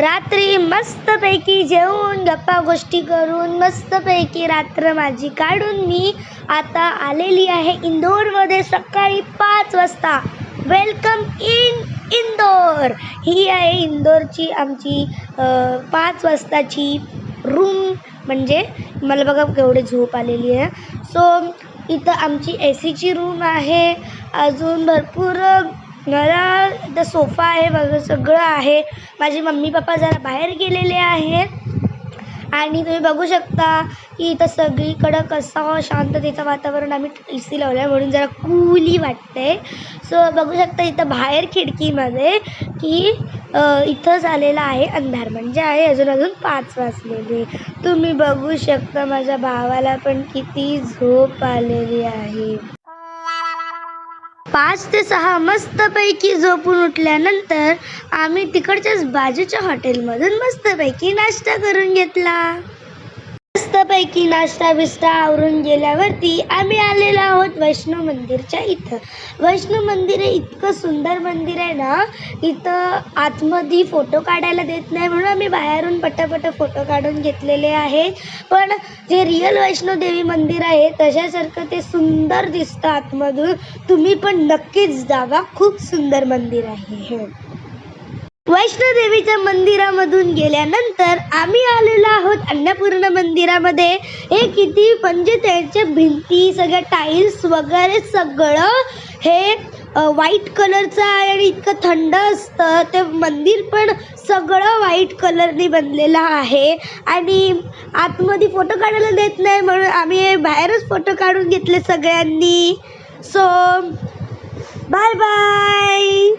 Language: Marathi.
रात्री मस्तपैकी जेवून गप्पा गोष्टी करून मस्तपैकी रात्र माझी काढून मी आता आलेली आहे इंदोरमध्ये सकाळी 5 वाजता. Welcome in Indore. ही आहे इंदोरची आमची 5 वाजताची रूम. म्हणजे मला बघा केवढी झोप आलेली आहे. सो इथं आमची AC ची रूम आहे. अजून भरपूर मला इथं सोफा आहे बघा, सगळं आहे. माझे मम्मी पप्पा जरा बाहेर गेलेले आहेत आणि तुम्ही बघू शकता की इथं सगळीकडं कसं शांततेचं वातावरण. आम्ही AC लावलं आहे म्हणून जरा कूली वाटते. सो बघू शकता इथं बाहेर खिडकीमध्ये की इथं झालेला आहे अंधार. म्हणजे आहे अजून 5 वाजलेले. तुम्ही बघू शकता माझ्या भावाला पण किती झोप आलेली आहे. 5 ते 6 मस्तपैकी झोपून उठल्यानंतर आम्ही तिकडच्याच बाजूच्या हॉटेलमधून मस्तपैकी नाश्ता करून घेतला. मस्तपैकी नाश्ता बिस्टा आवरून गेल्यावरती आम्ही आलेलो आहोत वैष्णो मंदिरच्या इथं. वैष्णो मंदिर हे इतकं सुंदर मंदिर आहे ना, इथं आतमध्ये फोटो काढायला देत नाही म्हणून आम्ही बाहेरून पटापट फोटो काढून घेतलेले आहेत. पण जे रिअल वैष्णोदेवी मंदिर आहे तशासारखं ते सुंदर दिसतं आतमधून. तुम्ही पण नक्कीच जावा, खूप सुंदर मंदिर आहे हे. वैष्णोदेवीच्या मंदिरामधून गेल्यानंतर आम्ही आलेलो आहोत अन्नपूर्णा मंदिरामध्ये. हे किती म्हणजे त्यांच्या भिंती सगळ्या टाईल्स वगैरे सगळं हे व्हाईट कलरचं आहे आणि इतकं थंड असतं. ते मंदिर पण सगळं व्हाईट कलरने बनलेलं आहे आणि आतमध्ये फोटो काढायला देत नाही म्हणून आम्ही बाहेरच फोटो काढून घेतले सगळ्यांनी. So bye bye.